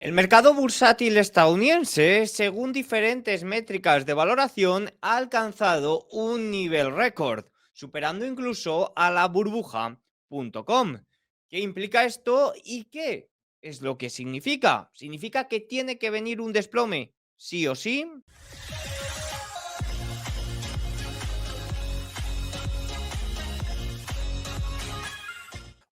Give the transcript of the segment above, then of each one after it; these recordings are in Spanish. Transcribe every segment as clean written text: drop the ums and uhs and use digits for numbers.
El mercado bursátil estadounidense, según diferentes métricas de valoración, ha alcanzado un nivel récord, superando incluso a la burbuja.com. ¿Qué implica esto y qué es lo que significa? ¿Significa que tiene que venir un desplome sí o sí?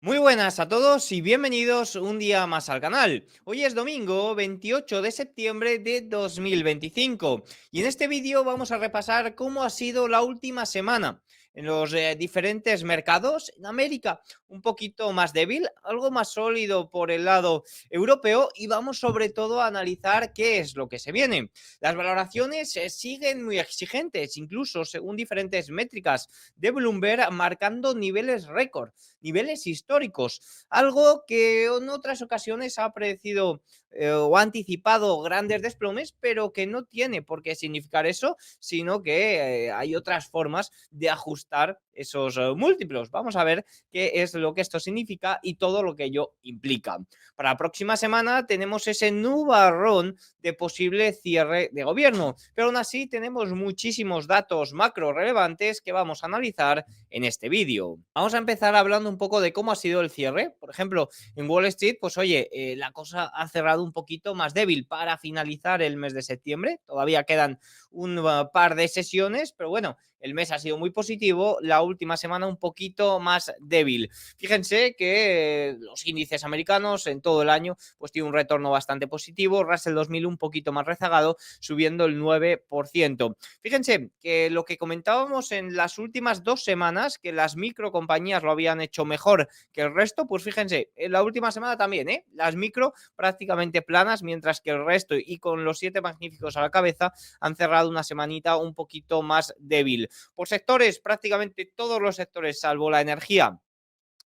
Muy buenas a todos y bienvenidos un día más al canal. Hoy es domingo 28 de septiembre de 2025 y en este vídeo vamos a repasar cómo ha sido la última semana en los diferentes mercados. En América un poquito más débil, algo más sólido por el lado europeo, y vamos sobre todo a analizar qué es lo que se viene. Las valoraciones siguen muy exigentes, incluso según diferentes métricas de Bloomberg, marcando niveles récord, niveles históricos, algo que en otras ocasiones ha predecido o ha anticipado grandes desplomes, pero que no tiene por qué significar eso, sino que hay otras formas de ajustar esos múltiplos. Vamos a ver qué es lo que esto significa y todo lo que ello implica. Para la próxima semana tenemos ese nubarrón de posible cierre de gobierno, pero aún así tenemos muchísimos datos macro relevantes que vamos a analizar en este vídeo. Vamos a empezar hablando un poco de cómo ha sido el cierre. Por ejemplo, en Wall Street, pues oye, la cosa ha cerrado un poquito más débil para finalizar el mes de septiembre. Todavía quedan un par de sesiones, pero bueno, el mes ha sido muy positivo, la última semana un poquito más débil. Fíjense que los índices americanos en todo el año pues tiene un retorno bastante positivo, Russell 2000 un poquito más rezagado, subiendo el 9%. Fíjense que lo que comentábamos en las últimas 2 semanas, que las microcompañías lo habían hecho mejor que el resto, pues fíjense, en la última semana también, las micro prácticamente planas, mientras que el resto, y con los 7 magníficos a la cabeza, han cerrado una semanita un poquito más débil. Por sectores, prácticamente todos los sectores, salvo la energía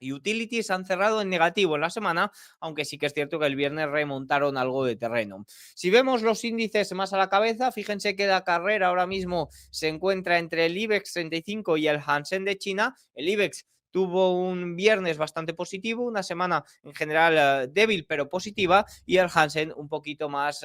y utilities, han cerrado en negativo en la semana, aunque sí que es cierto que el viernes remontaron algo de terreno. Si vemos los índices más a la cabeza, fíjense que la carrera ahora mismo se encuentra entre el IBEX 35 y el Hansen de China. El IBEX tuvo un viernes bastante positivo, una semana en general débil pero positiva, y el Hansen un poquito más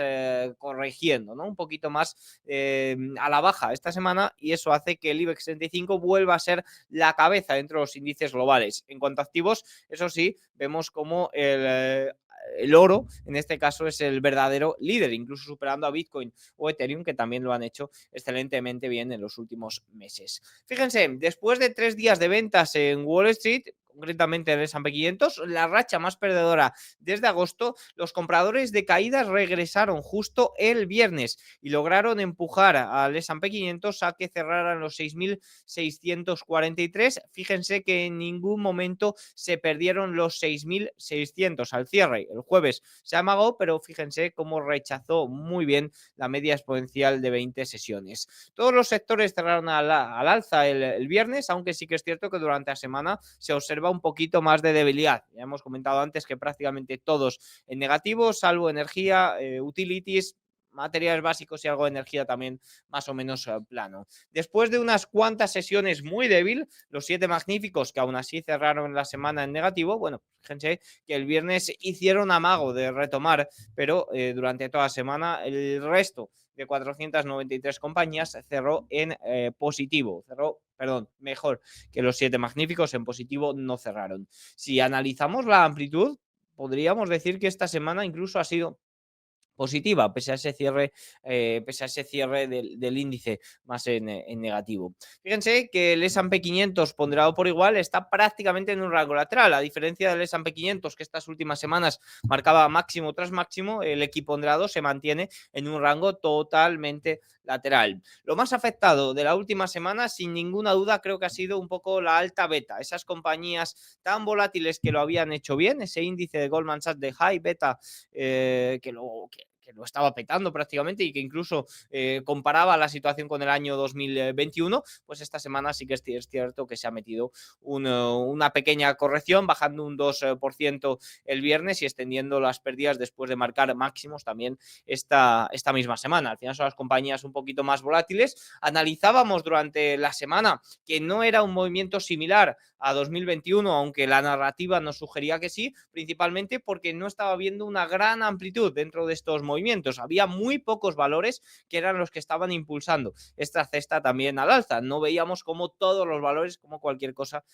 corrigiendo, ¿no? Un poquito más a la baja esta semana, y eso hace que el IBEX 35 vuelva a ser la cabeza dentro de los índices globales. En cuanto a activos, eso sí, vemos como el oro, en este caso, es el verdadero líder, incluso superando a Bitcoin o Ethereum, que también lo han hecho excelentemente bien en los últimos meses. Fíjense, después de 3 días de ventas en Wall Street, concretamente en el S&P 500, la racha más perdedora desde agosto, los compradores de caídas regresaron justo el viernes y lograron empujar al S&P 500 a que cerraran los 6.643. Fíjense que en ningún momento se perdieron los 6.600 al cierre. El jueves se amagó, pero fíjense cómo rechazó muy bien la media exponencial de 20 sesiones. Todos los sectores cerraron al alza el viernes, aunque sí que es cierto que durante la semana se observa un poquito más de debilidad. Ya hemos comentado antes que prácticamente todos en negativo, salvo energía, utilities, materiales básicos y algo de energía también más o menos plano. Después de unas cuantas sesiones muy débil, los 7 magníficos, que aún así cerraron la semana en negativo, bueno, fíjense que el viernes hicieron amago de retomar, pero durante toda la semana el resto de 493 compañías cerró en positivo, mejor que los 7 magníficos, en positivo no cerraron. Si analizamos la amplitud, podríamos decir que esta semana incluso ha sido positiva, pese a ese cierre del índice más en negativo. Fíjense que el S&P 500 ponderado por igual está prácticamente en un rango lateral, a diferencia del S&P 500 que estas últimas semanas marcaba máximo tras máximo, el equiponderado se mantiene en un rango totalmente lateral. Lo más afectado de la última semana, sin ninguna duda, creo que ha sido un poco la alta beta, esas compañías tan volátiles que lo habían hecho bien, ese índice de Goldman Sachs de high beta, que que lo estaba petando prácticamente y que incluso comparaba la situación con el año 2021, pues esta semana sí que es cierto que se ha metido una pequeña corrección, bajando un 2% el viernes y extendiendo las pérdidas después de marcar máximos también esta misma semana. Al final son las compañías un poquito más volátiles. Analizábamos durante la semana que no era un movimiento similar a 2021, aunque la narrativa nos sugería que sí, principalmente porque no estaba viendo una gran amplitud dentro de estos movimientos. Había muy pocos valores que eran los que estaban impulsando esta cesta también al alza. No veíamos como todos los valores, como cualquier cosa,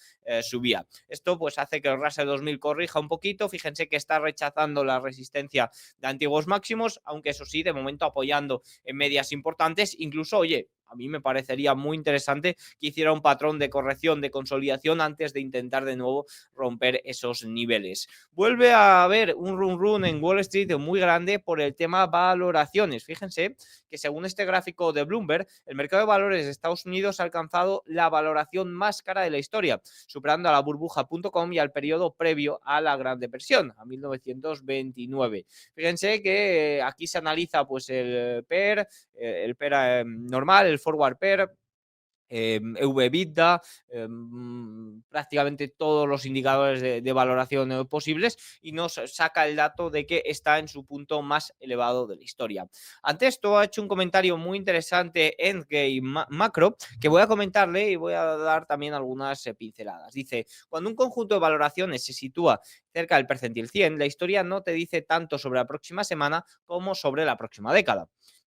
subía. Esto pues hace que el Russell 2000 corrija un poquito. Fíjense que está rechazando la resistencia de antiguos máximos, aunque eso sí, de momento apoyando en medias importantes. Incluso, oye, a mí me parecería muy interesante que hiciera un patrón de corrección, de consolidación antes de intentar de nuevo romper esos niveles. Vuelve a haber un run en Wall Street muy grande por el tema valoraciones. Fíjense que según este gráfico de Bloomberg, el mercado de valores de Estados Unidos ha alcanzado la valoración más cara de la historia, superando a la burbuja.com y al periodo previo a la Gran Depresión, a 1929. Fíjense que aquí se analiza pues el PER, el PER normal, el forward PER, EBITDA, prácticamente todos los indicadores de valoración posibles, y nos saca el dato de que está en su punto más elevado de la historia. Ante esto ha hecho un comentario muy interesante Endgame Macro, que voy a comentarle y voy a dar también algunas pinceladas. Dice: cuando un conjunto de valoraciones se sitúa cerca del percentil 100, la historia no te dice tanto sobre la próxima semana como sobre la próxima década.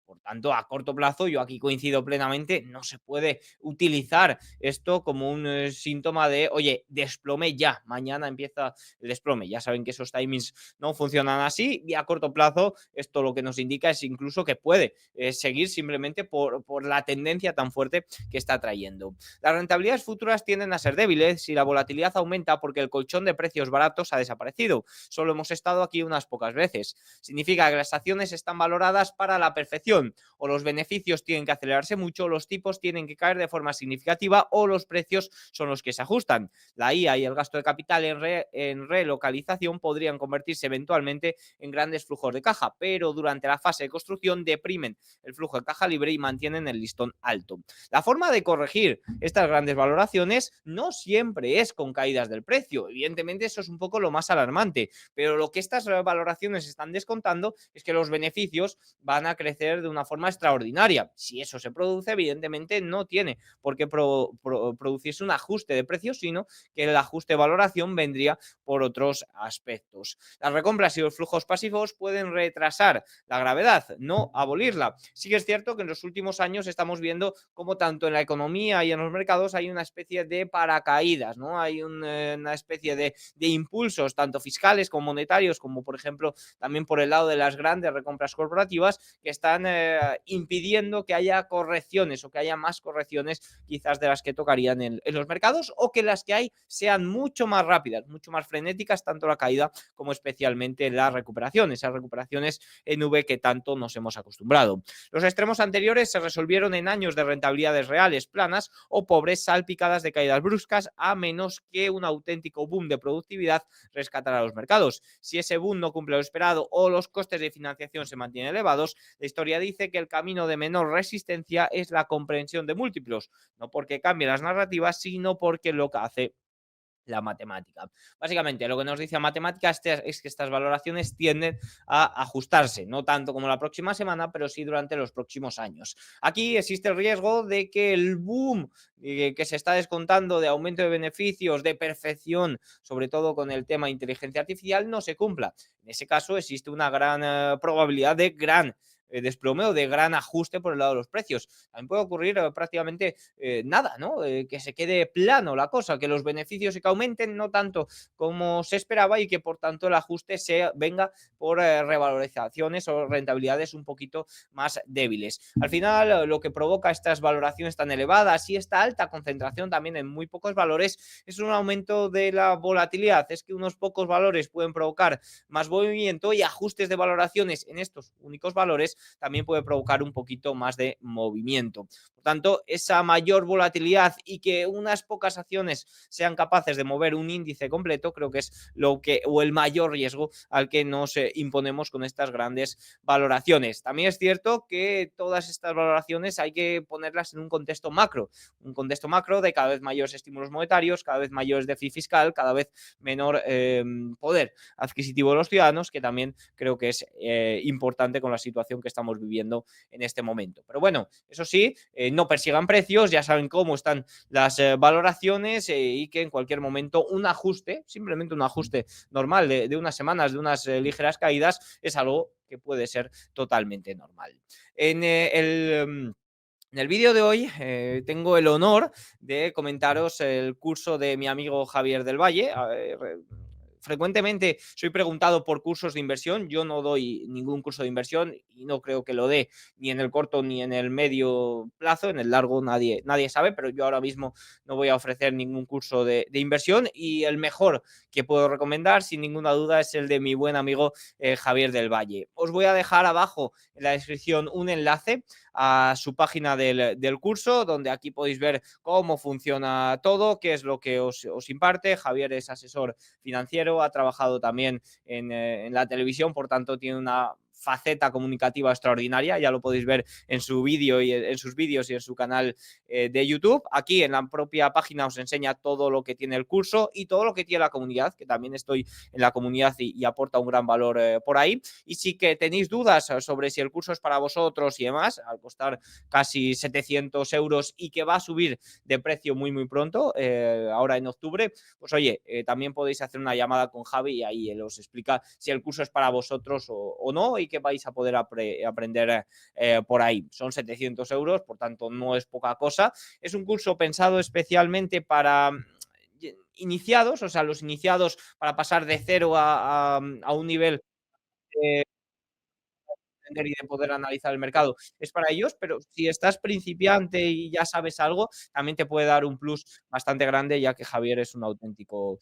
Por tanto, a corto plazo, yo aquí coincido plenamente, no se puede utilizar esto como un síntoma de, oye, desplome ya, mañana empieza el desplome. Ya saben que esos timings no funcionan así, y a corto plazo esto lo que nos indica es incluso que puede seguir simplemente por la tendencia tan fuerte que está trayendo. Las rentabilidades futuras tienden a ser débiles si la volatilidad aumenta porque el colchón de precios baratos ha desaparecido. Solo hemos estado aquí unas pocas veces. Significa que las acciones están valoradas para la perfección. O los beneficios tienen que acelerarse mucho, los tipos tienen que caer de forma significativa, o los precios son los que se ajustan. La IA y el gasto de capital en relocalización podrían convertirse eventualmente en grandes flujos de caja, pero durante la fase de construcción deprimen el flujo de caja libre y mantienen el listón alto. La forma de corregir estas grandes valoraciones no siempre es con caídas del precio. Evidentemente eso es un poco lo más alarmante, pero lo que estas valoraciones están descontando es que los beneficios van a crecer de una forma extraordinaria. Si eso se produce, evidentemente no tiene por qué producirse un ajuste de precios, sino que el ajuste de valoración vendría por otros aspectos. Las recompras y los flujos pasivos pueden retrasar la gravedad, no abolirla. Sí que es cierto que en los últimos años estamos viendo cómo tanto en la economía y en los mercados hay una especie de paracaídas, ¿no? Hay una especie de impulsos, tanto fiscales como monetarios, como por ejemplo también por el lado de las grandes recompras corporativas, que están impidiendo que haya correcciones, o que haya más correcciones quizás de las que tocarían en los mercados, o que las que hay sean mucho más rápidas, mucho más frenéticas, tanto la caída como especialmente la recuperación, esas recuperaciones en V que tanto nos hemos acostumbrado. Los extremos anteriores se resolvieron en años de rentabilidades reales planas o pobres salpicadas de caídas bruscas, a menos que un auténtico boom de productividad rescatara los mercados. Si ese boom no cumple lo esperado o los costes de financiación se mantienen elevados, la historia dice que el camino de menor resistencia es la comprensión de múltiplos, no porque cambie las narrativas, sino porque lo que hace la matemática. Básicamente, lo que nos dice la matemática es que estas valoraciones tienden a ajustarse, no tanto como la próxima semana, pero sí durante los próximos años. Aquí existe el riesgo de que el boom que se está descontando de aumento de beneficios, de perfección, sobre todo con el tema de inteligencia artificial, no se cumpla. En ese caso existe una gran probabilidad de gran desplome o de gran ajuste por el lado de los precios. También puede ocurrir prácticamente nada, ¿no? Que se quede plano la cosa, que los beneficios se aumenten no tanto como se esperaba, y que por tanto el ajuste venga por revalorizaciones o rentabilidades un poquito más débiles. Al final, lo que provoca estas valoraciones tan elevadas y esta alta concentración también en muy pocos valores es un aumento de la volatilidad. Es que unos pocos valores pueden provocar más movimiento, y ajustes de valoraciones en estos únicos valores también puede provocar un poquito más de movimiento. Por tanto, esa mayor volatilidad y que unas pocas acciones sean capaces de mover un índice completo, creo que es lo que, o el mayor riesgo al que nos imponemos con estas grandes valoraciones. También es cierto que todas estas valoraciones hay que ponerlas en un contexto macro de cada vez mayores estímulos monetarios, cada vez mayores déficit fiscal, cada vez menor poder adquisitivo de los ciudadanos, que también creo que es importante con la situación que estamos viviendo en este momento. Pero bueno, eso sí, no persigan precios, ya saben cómo están las valoraciones y que en cualquier momento un ajuste, simplemente un ajuste normal de unas semanas, de unas ligeras caídas, es algo que puede ser totalmente normal. En en el vídeo de hoy tengo el honor de comentaros el curso de mi amigo Javier del Valle. Frecuentemente soy preguntado por cursos de inversión. Yo no doy ningún curso de inversión y no creo que lo dé ni en el corto ni en el medio plazo. En el largo nadie sabe, pero yo ahora mismo no voy a ofrecer ningún curso de inversión y el mejor que puedo recomendar sin ninguna duda es el de mi buen amigo Javier del Valle. Os voy a dejar abajo en la descripción un enlace a su página del curso, donde aquí podéis ver cómo funciona todo, qué es lo que os imparte. Javier es asesor financiero, ha trabajado también en la televisión, por tanto tiene una faceta comunicativa extraordinaria, ya lo podéis ver en su vídeo y en sus vídeos y en su canal de YouTube. Aquí en la propia página os enseña todo lo que tiene el curso y todo lo que tiene la comunidad, que también estoy en la comunidad y aporta un gran valor por ahí. Y si que tenéis dudas sobre si el curso es para vosotros y demás, al costar casi 700 euros y que va a subir de precio muy pronto, ahora en octubre, pues oye, también podéis hacer una llamada con Javi y ahí él os explica si el curso es para vosotros o no y que vais a poder aprender por ahí. Son 700 euros, por tanto no es poca cosa. Es un curso pensado especialmente para iniciados, o sea, los iniciados para pasar de cero a un nivel de entender y de poder analizar el mercado es para ellos, pero si estás principiante y ya sabes algo, también te puede dar un plus bastante grande, ya que Javier es un auténtico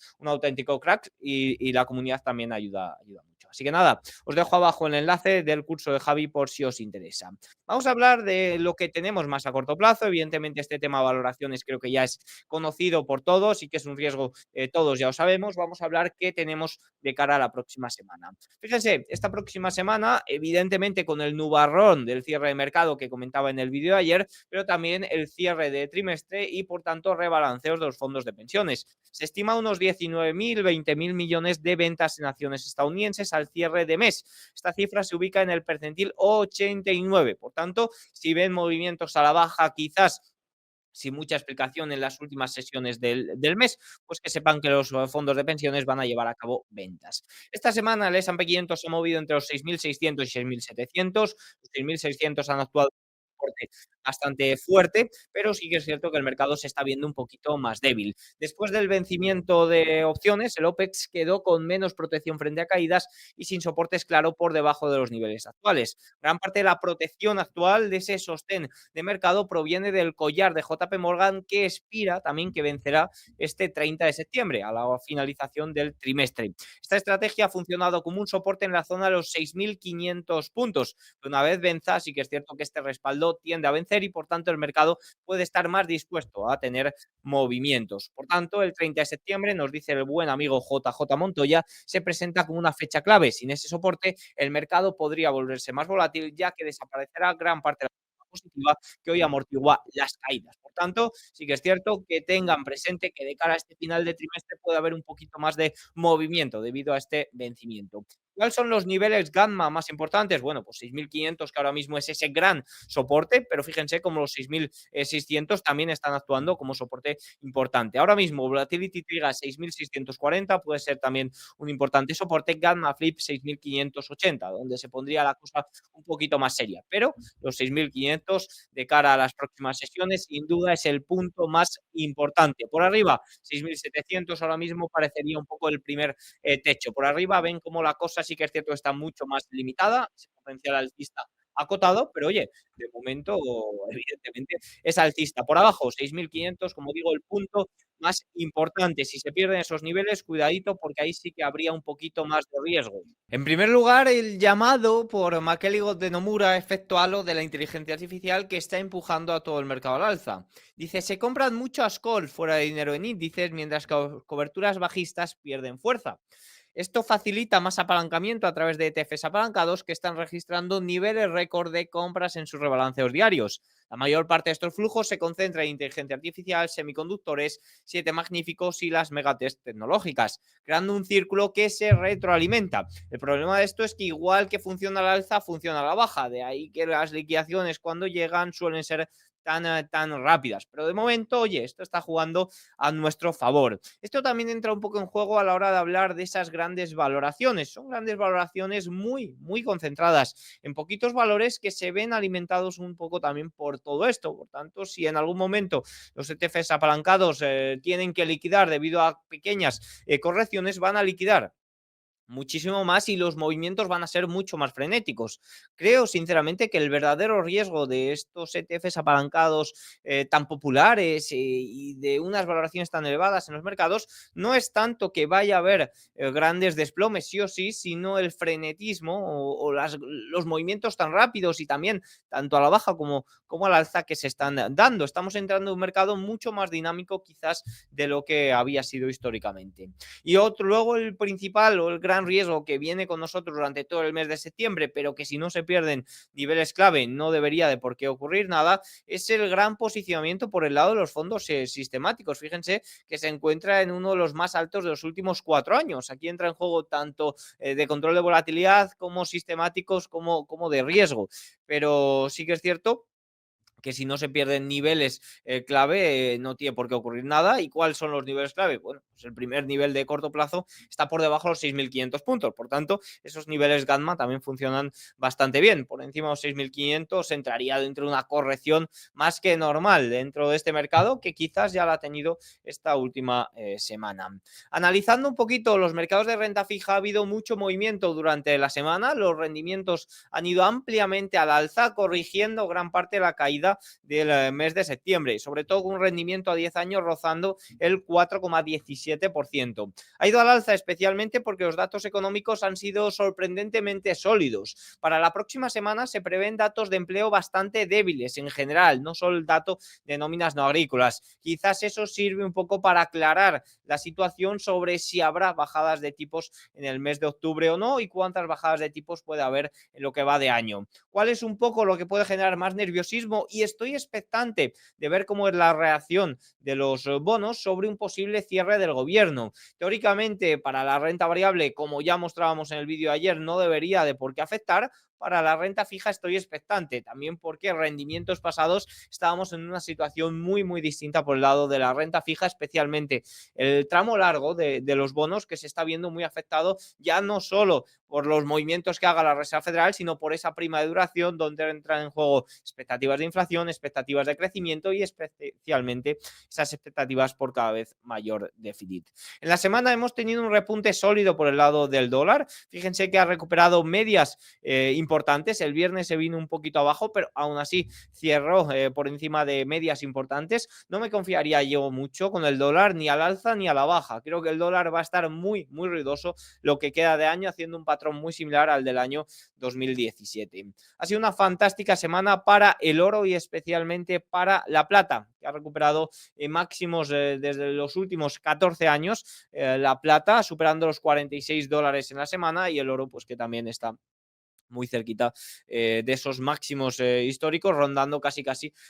crack y la comunidad también ayuda mucho. Así que nada, os dejo abajo el enlace del curso de Javi por si os interesa. Vamos a hablar de lo que tenemos más a corto plazo. Evidentemente, este tema de valoraciones creo que ya es conocido por todos y que es un riesgo, todos ya lo sabemos. Vamos a hablar qué tenemos de cara a la próxima semana. Fíjense, esta próxima semana, evidentemente con el nubarrón del cierre de mercado que comentaba en el vídeo de ayer, pero también el cierre de trimestre y por tanto rebalanceos de los fondos de pensiones. Se estima unos 19.000, 20.000 millones de ventas en acciones estadounidenses al cierre de mes. Esta cifra se ubica en el percentil 89. Por tanto, si ven movimientos a la baja, quizás sin mucha explicación en las últimas sesiones del mes, pues que sepan que los fondos de pensiones van a llevar a cabo ventas. Esta semana el S&P 500 se ha movido entre los 6.600 y 6.700. Los 6.600 han actuado bastante fuerte, pero sí que es cierto que el mercado se está viendo un poquito más débil. Después del vencimiento de opciones, el OPEX quedó con menos protección frente a caídas y sin soportes claro por debajo de los niveles actuales. Gran parte de la protección actual de ese sostén de mercado proviene del collar de JP Morgan que expira también, que vencerá este 30 de septiembre a la finalización del trimestre. Esta estrategia ha funcionado como un soporte en la zona de los 6.500 puntos. Una vez venza, sí que es cierto que este respaldo tiende a vencer y por tanto el mercado puede estar más dispuesto a tener movimientos. Por tanto, el 30 de septiembre, nos dice el buen amigo JJ Montoya, se presenta como una fecha clave. Sin ese soporte, el mercado podría volverse más volátil, ya que desaparecerá gran parte de la positiva que hoy amortigua las caídas. Por tanto, sí que es cierto que tengan presente que de cara a este final de trimestre puede haber un poquito más de movimiento debido a este vencimiento. ¿Cuáles son los niveles gamma más importantes? Bueno, pues 6.500, que ahora mismo es ese gran soporte, pero fíjense como los 6.600 también están actuando como soporte importante. Ahora mismo, Volatility Trigger 6.640 puede ser también un importante soporte, Gamma Flip 6.580, donde se pondría la cosa un poquito más seria, pero los 6.500 de cara a las próximas sesiones sin duda es el punto más importante. Por arriba, 6.700 ahora mismo parecería un poco el primer techo. Por arriba ven como la cosa sí que es cierto está mucho más limitada, ese potencial alcista acotado, pero oye, de momento, evidentemente, es alcista. Por abajo, 6.500, como digo, el punto más importante. Si se pierden esos niveles, cuidadito, porque ahí sí que habría un poquito más de riesgo. En primer lugar, el llamado por Makely de Nomura, efecto halo de la inteligencia artificial que está empujando a todo el mercado al alza. Dice, se compran muchas call fuera de dinero en índices, mientras que coberturas bajistas pierden fuerza. Esto facilita más apalancamiento a través de ETFs apalancados que están registrando niveles récord de compras en sus rebalanceos diarios. La mayor parte de estos flujos se concentra en inteligencia artificial, semiconductores, siete magníficos y las megatech tecnológicas, creando un círculo que se retroalimenta. El problema de esto es que igual que funciona al alza, funciona a la baja. De ahí que las liquidaciones cuando llegan suelen ser tan rápidas. Pero de momento, oye, esto está jugando a nuestro favor. Esto también entra un poco en juego a la hora de hablar de esas grandes valoraciones. Son grandes valoraciones muy concentradas en poquitos valores que se ven alimentados un poco también por todo esto. Por tanto, si en algún momento los ETFs apalancados tienen que liquidar debido a pequeñas correcciones, van a liquidar muchísimo más y los movimientos van a ser mucho más frenéticos. Creo sinceramente que el verdadero riesgo de estos ETFs apalancados tan populares y de unas valoraciones tan elevadas en los mercados no es tanto que vaya a haber grandes desplomes sí o sí, sino el frenetismo o los movimientos tan rápidos y también tanto a la baja como a la alza que se están dando. Estamos entrando en un mercado mucho más dinámico quizás de lo que había sido históricamente. Y otro, luego el principal o el gran riesgo que viene con nosotros durante todo el mes de septiembre, pero que si no se pierden niveles clave no debería de por qué ocurrir nada, es el gran posicionamiento por el lado de los fondos sistemáticos. Fíjense que se encuentra en uno de los más altos de los últimos 4 años. Aquí entra en juego tanto de control de volatilidad como sistemáticos como de riesgo. Pero sí que es cierto que si no se pierden niveles clave no tiene por qué ocurrir nada. ¿Y cuáles son los niveles clave? Bueno, pues el primer nivel de corto plazo está por debajo de los 6.500 puntos. Por tanto, esos niveles gamma también funcionan bastante bien. Por encima de los 6.500 entraría dentro de una corrección más que normal dentro de este mercado que quizás ya la ha tenido esta última semana. Analizando un poquito los mercados de renta fija, ha habido mucho movimiento durante la semana. Los rendimientos han ido ampliamente al alza, corrigiendo gran parte de la caída del mes de septiembre, sobre todo con un rendimiento a 10 años rozando el 4,17%. Ha ido al alza especialmente porque los datos económicos han sido sorprendentemente sólidos. Para la próxima semana se prevén datos de empleo bastante débiles en general, no solo el dato de nóminas no agrícolas. Quizás eso sirve un poco para aclarar la situación sobre si habrá bajadas de tipos en el mes de octubre o no y cuántas bajadas de tipos puede haber en lo que va de año. ¿Cuál es un poco lo que puede generar más nerviosismo? Y estoy expectante de ver cómo es la reacción de los bonos sobre un posible cierre del gobierno. Teóricamente, para la renta variable, como ya mostrábamos en el vídeo de ayer, no debería de por qué afectar. Para la renta fija estoy expectante, también porque rendimientos pasados estábamos en una situación muy distinta por el lado de la renta fija, especialmente el tramo largo de los bonos que se está viendo muy afectado ya no solo por los movimientos que haga la Reserva Federal, sino por esa prima de duración donde entran en juego expectativas de inflación, expectativas de crecimiento y especialmente esas expectativas por cada vez mayor déficit. En la semana hemos tenido un repunte sólido por el lado del dólar. Fíjense que ha recuperado medias importantes. El viernes se vino un poquito abajo, pero aún así cerró por encima de medias importantes. No me confiaría yo mucho con el dólar ni al alza ni a la baja. Creo que el dólar va a estar muy ruidoso lo que queda de año, haciendo un patrón muy similar al del año 2017. Ha sido una fantástica semana para el oro y especialmente para la plata, que ha recuperado máximos desde los últimos 14 años. La plata superando los $46 en la semana y el oro pues que también está muy cerquita de esos máximos históricos, rondando casi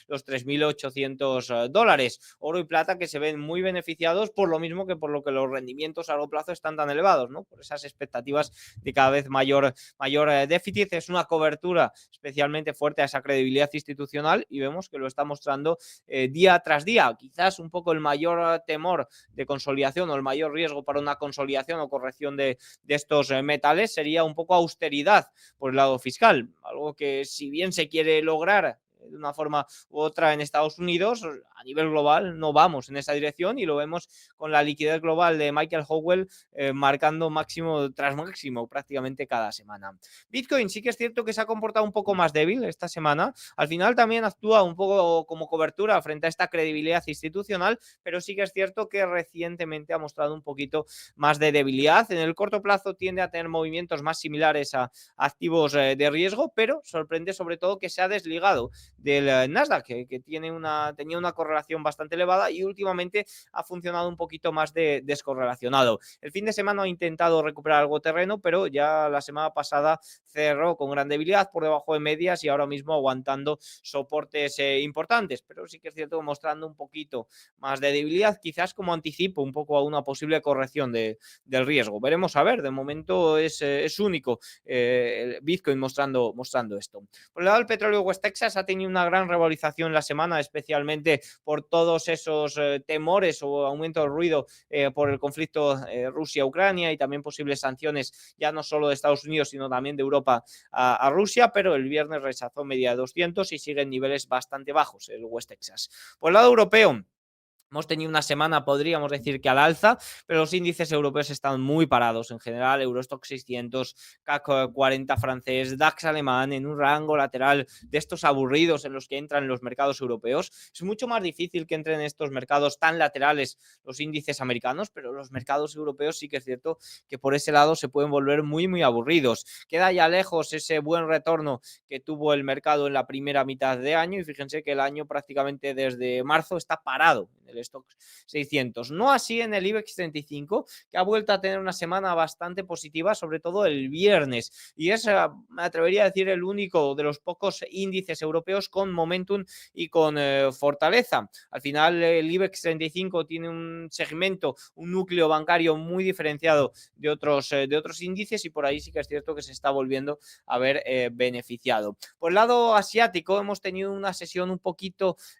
los $3.800. Oro y plata que se ven muy beneficiados por lo mismo que por lo que los rendimientos a largo plazo están tan elevados, ¿no? Por esas expectativas de cada vez mayor déficit. Es una cobertura especialmente fuerte a esa credibilidad institucional y vemos que lo está mostrando día tras día. Quizás un poco el mayor temor de consolidación o el mayor riesgo para una consolidación o corrección de estos metales sería un poco austeridad por el lado fiscal, algo que si bien se quiere lograr de una forma u otra en Estados Unidos, a nivel global no vamos en esa dirección y lo vemos con la liquidez global de Michael Howell marcando máximo tras máximo prácticamente cada semana. Bitcoin sí que es cierto que se ha comportado un poco más débil esta semana. Al final también actúa un poco como cobertura frente a esta credibilidad institucional, pero sí que es cierto que recientemente ha mostrado un poquito más de debilidad. En el corto plazo tiende a tener movimientos más similares a activos de riesgo, pero sorprende sobre todo que se ha desligado del Nasdaq, que tenía una correlación bastante elevada y últimamente ha funcionado un poquito más descorrelacionado. El fin de semana ha intentado recuperar algo terreno, pero ya la semana pasada cerró con gran debilidad por debajo de medias y ahora mismo aguantando soportes importantes, pero sí que es cierto mostrando un poquito más de debilidad, quizás como anticipo un poco a una posible corrección del riesgo. Veremos a ver, de momento es único el Bitcoin mostrando esto. Por el lado del petróleo, West Texas ha tenido una gran revalorización la semana, especialmente por todos esos temores o aumento del ruido por el conflicto Rusia-Ucrania y también posibles sanciones ya no solo de Estados Unidos, sino también de Europa a Rusia, pero el viernes rechazó media de 200 y sigue en niveles bastante bajos el West Texas. Por el lado europeo, hemos tenido una semana, podríamos decir que al alza, pero los índices europeos están muy parados en general. Eurostock 600, CAC 40 francés, DAX alemán, en un rango lateral de estos aburridos en los que entran los mercados europeos. Es mucho más difícil que entren en estos mercados tan laterales los índices americanos, pero los mercados europeos sí que es cierto que por ese lado se pueden volver muy, muy aburridos. Queda ya lejos ese buen retorno que tuvo el mercado en la primera mitad de año y fíjense que el año prácticamente desde marzo está parado en el Stock 600. No así en el IBEX 35, que ha vuelto a tener una semana bastante positiva, sobre todo el viernes. Y es, me atrevería a decir, el único de los pocos índices europeos con momentum y con fortaleza. Al final, el IBEX 35 tiene un segmento, un núcleo bancario muy diferenciado de otros índices y por ahí sí que es cierto que se está volviendo a ver beneficiado. Por el lado asiático, hemos tenido una sesión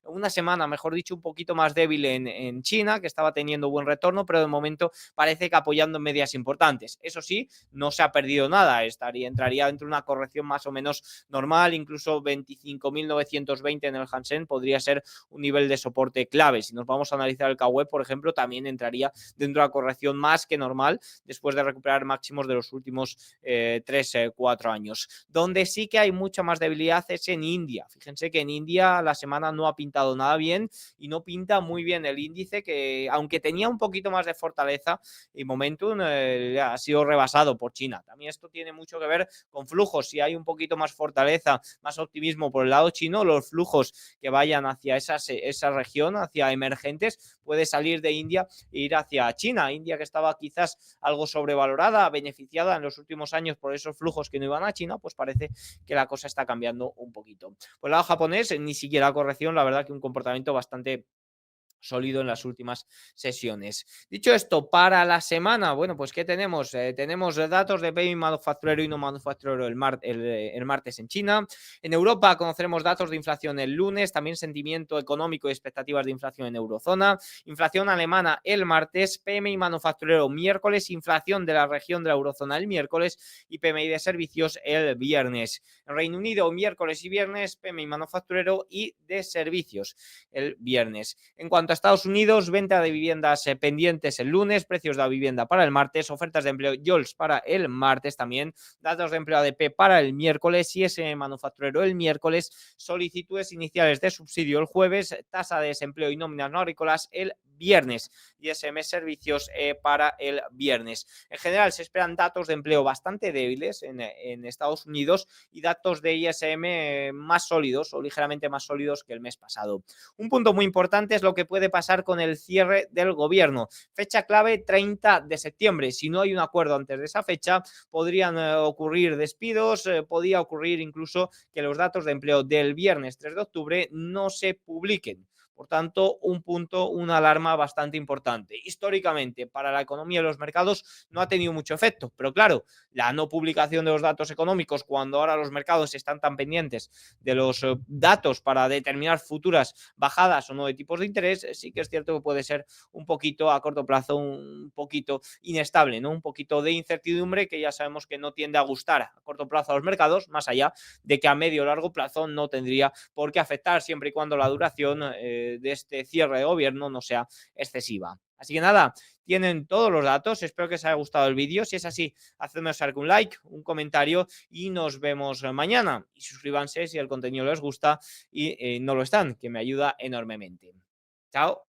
una semana, mejor dicho, un poquito más débil en China, que estaba teniendo buen retorno, pero de momento parece que apoyando en medias importantes. Eso sí, no se ha perdido nada, entraría dentro de una corrección más o menos normal, incluso 25.920 en el Hansen podría ser un nivel de soporte clave. Si nos vamos a analizar el KWeb, por ejemplo, también entraría dentro de una corrección más que normal después de recuperar máximos de los últimos 3-4 años. Donde sí que hay mucha más debilidad es en India. Fíjense que en India la semana no ha pintado nada bien y no pinta muy bien el índice, que aunque tenía un poquito más de fortaleza y momentum, ha sido rebasado por China. También esto tiene mucho que ver con flujos. Si hay un poquito más fortaleza, más optimismo por el lado chino, los flujos que vayan hacia esa región, hacia emergentes, puede salir de India e ir hacia China. India, que estaba quizás algo sobrevalorada, beneficiada en los últimos años por esos flujos que no iban a China, pues parece que la cosa está cambiando un poquito. Por el lado japonés, ni siquiera corrección, la verdad que un comportamiento bastante sólido en las últimas sesiones. Dicho esto, para la semana, bueno, pues ¿qué tenemos? Tenemos datos de PMI manufacturero y no manufacturero el martes en China. En Europa conoceremos datos de inflación el lunes, también sentimiento económico y expectativas de inflación en eurozona. Inflación alemana el martes, PMI manufacturero miércoles, inflación de la región de la eurozona el miércoles y PMI de servicios el viernes. En Reino Unido, miércoles y viernes, PMI manufacturero y de servicios el viernes. En cuanto a Estados Unidos, venta de viviendas pendientes el lunes, precios de la vivienda para el martes, ofertas de empleo JOLTS para el martes también, datos de empleo ADP para el miércoles, ISM manufacturero el miércoles, solicitudes iniciales de subsidio el jueves, tasa de desempleo y nóminas no agrícolas el viernes y ISM servicios para el viernes. En general se esperan datos de empleo bastante débiles en Estados Unidos y datos de ISM más sólidos o ligeramente más sólidos que el mes pasado. Un punto muy importante es lo que puede pasar con el cierre del gobierno. Fecha clave 30 de septiembre. Si no hay un acuerdo antes de esa fecha, podrían ocurrir despidos, podría ocurrir incluso que los datos de empleo del viernes 3 de octubre no se publiquen. Por tanto, un punto, una alarma bastante importante. Históricamente, para la economía y los mercados no ha tenido mucho efecto, pero claro, la no publicación de los datos económicos, cuando ahora los mercados están tan pendientes de los datos para determinar futuras bajadas o no de tipos de interés, sí que es cierto que puede ser un poquito a corto plazo, un poquito inestable, ¿no? Un poquito de incertidumbre que ya sabemos que no tiende a gustar a corto plazo a los mercados, más allá de que a medio o largo plazo no tendría por qué afectar siempre y cuando la duración de este cierre de gobierno no sea excesiva. Así que nada, tienen todos los datos. Espero que os haya gustado el vídeo. Si es así, hacedme un like, un comentario y nos vemos mañana. Y suscríbanse si el contenido les gusta y no lo están, que me ayuda enormemente. Chao.